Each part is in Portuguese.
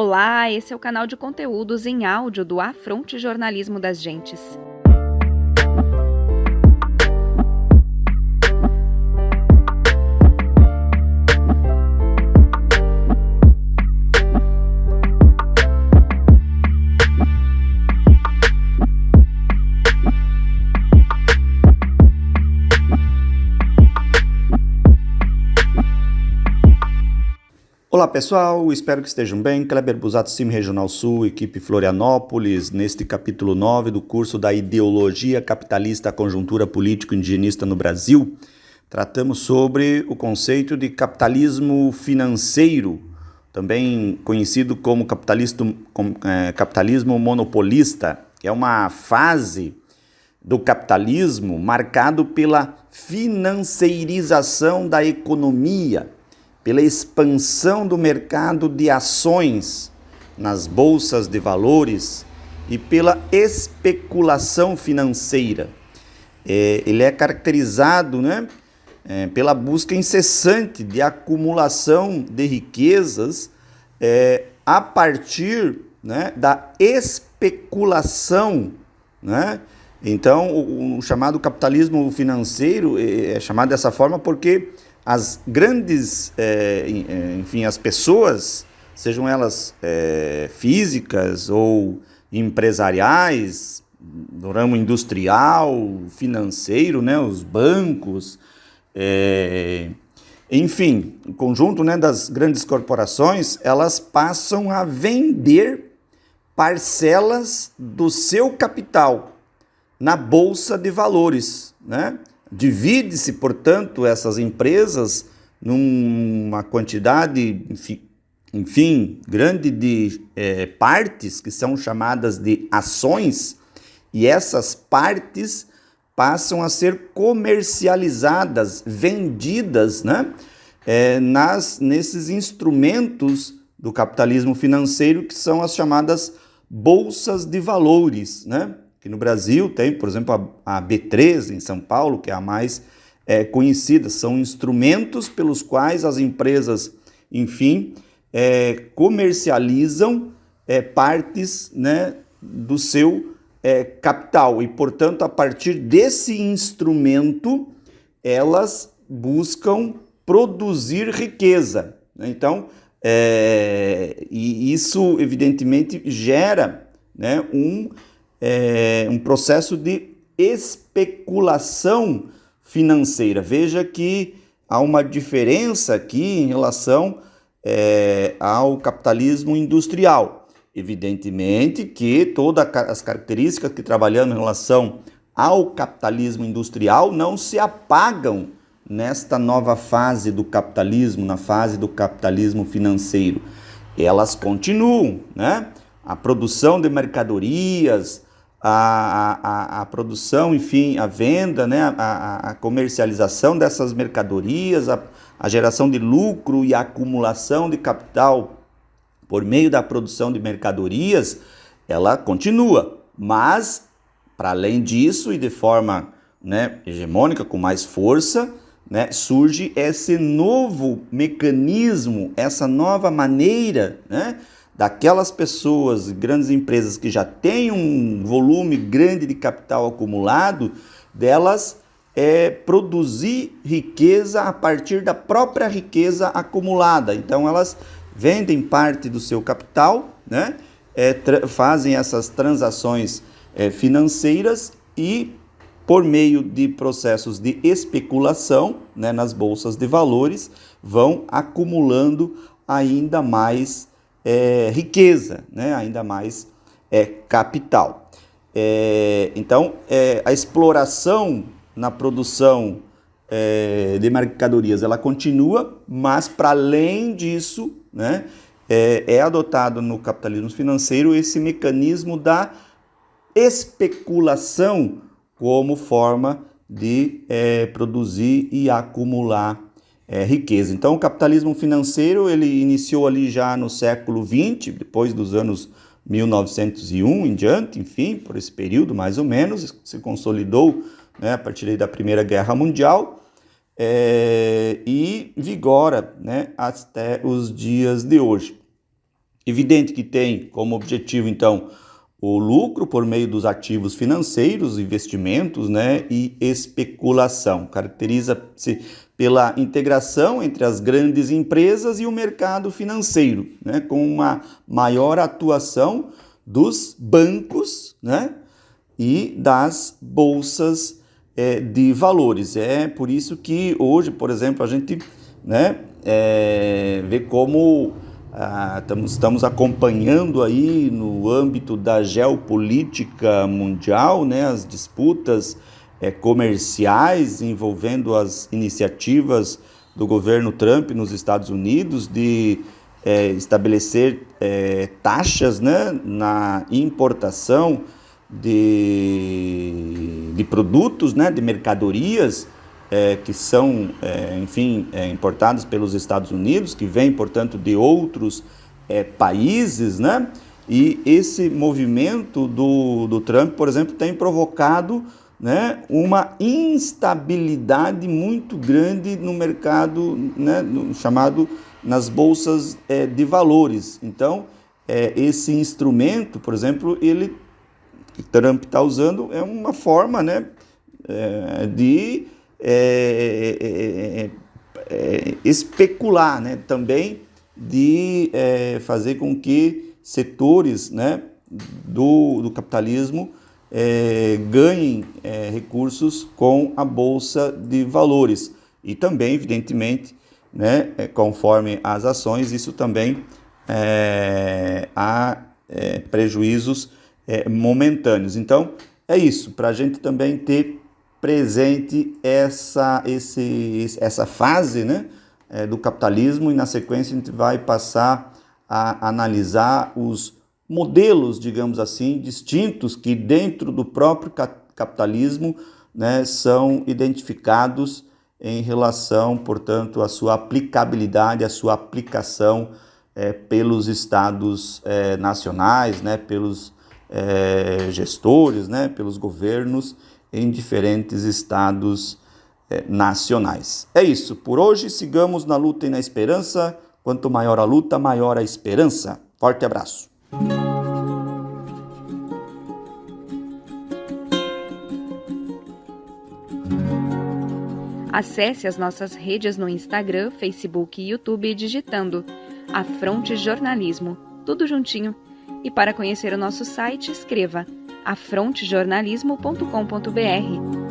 Olá, esse é o canal de conteúdos em áudio do Afronte Jornalismo das Gentes. Olá pessoal, espero que estejam bem. Kleber Busato, CIM Regional Sul, equipe Florianópolis, neste capítulo 9 do curso da Ideologia Capitalista, a Conjuntura Político-Indigenista no Brasil. Tratamos sobre o conceito de capitalismo financeiro, também conhecido como capitalismo monopolista, que é uma fase do capitalismo marcado pela financeirização da economia, pela expansão do mercado de ações nas bolsas de valores e pela especulação financeira. Ele é caracterizado, pela busca incessante de acumulação de riquezas a partir, da especulação. Então, o chamado capitalismo financeiro é chamado dessa forma porque as grandes, as pessoas, sejam elas físicas ou empresariais, no ramo industrial, financeiro, os bancos, o conjunto das grandes corporações, elas passam a vender parcelas do seu capital na bolsa de valores, Divide-se, portanto, essas empresas numa quantidade, grande de partes que são chamadas de ações, e essas partes passam a ser comercializadas, vendidas, nesses instrumentos do capitalismo financeiro que são as chamadas bolsas de valores, que no Brasil tem, por exemplo, a B3 em São Paulo, que é a mais conhecida. São instrumentos pelos quais as empresas, comercializam partes do seu capital. E, portanto, a partir desse instrumento, elas buscam produzir riqueza. Então, e isso, evidentemente, gera um processo de especulação financeira. Veja que há uma diferença aqui em relação ao capitalismo industrial. Evidentemente que todas as características que trabalhamos em relação ao capitalismo industrial não se apagam nesta nova fase do capitalismo, na fase do capitalismo financeiro. Elas continuam, A produção de mercadorias, a produção, a venda, a comercialização dessas mercadorias, a geração de lucro e a acumulação de capital por meio da produção de mercadorias, ela continua. Mas, para além disso e de forma hegemônica, com mais força, surge esse novo mecanismo, essa nova maneira, daquelas pessoas, grandes empresas que já têm um volume grande de capital acumulado, delas produzir riqueza a partir da própria riqueza acumulada. Então, elas vendem parte do seu capital, fazem essas transações financeiras e, por meio de processos de especulação, nas bolsas de valores, vão acumulando ainda mais riqueza, ainda mais capital. Então, a exploração na produção de mercadorias, ela continua, mas para além disso, é adotado no capitalismo financeiro esse mecanismo da especulação como forma de produzir e acumular riqueza. Então, o capitalismo financeiro, ele iniciou ali já no século XX, depois dos anos 1901 em diante, por esse período mais ou menos, se consolidou a partir da Primeira Guerra Mundial e vigora até os dias de hoje. Evidente que tem como objetivo, então, o lucro por meio dos ativos financeiros, investimentos, né, e especulação. Caracteriza-se pela integração entre as grandes empresas e o mercado financeiro, né, com uma maior atuação dos bancos, né, e das bolsas de valores. É por isso que hoje, por exemplo, a gente, né, vê como estamos acompanhando aí no âmbito da geopolítica mundial, né, as disputas comerciais envolvendo as iniciativas do governo Trump nos Estados Unidos de estabelecer taxas, né, na importação de produtos, né, de mercadorias que são, enfim, importadas pelos Estados Unidos, que vêm, portanto, de outros países, né? E esse movimento do Trump, por exemplo, tem provocado, né, uma instabilidade muito grande no mercado, né, chamado nas bolsas de valores. Então, esse instrumento, por exemplo, ele que Trump está usando é uma forma, né, de especular, né, também de fazer com que setores, né, do capitalismo ganhem recursos com a bolsa de valores e também, evidentemente, né, conforme as ações, isso também há prejuízos momentâneos. Então, é isso, para a gente também ter presente essa fase, né, do capitalismo, e na sequência a gente vai passar a analisar os modelos, digamos assim, distintos que dentro do próprio capitalismo, né, são identificados em relação, portanto, à sua aplicabilidade, à sua aplicação pelos estados nacionais, né, pelos gestores, né, pelos governos em diferentes estados nacionais. É isso, por hoje sigamos na luta e na esperança. Quanto maior a luta, maior a esperança. Forte abraço. Acesse as nossas redes no Instagram, Facebook e YouTube digitando Afronte Jornalismo, tudo juntinho. E para conhecer o nosso site, escreva afrontejornalismo.com.br.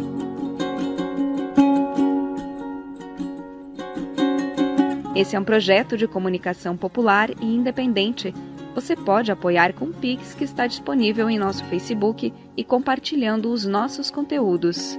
Esse é um projeto de comunicação popular e independente. Você pode apoiar com o Pix, que está disponível em nosso Facebook, e compartilhando os nossos conteúdos.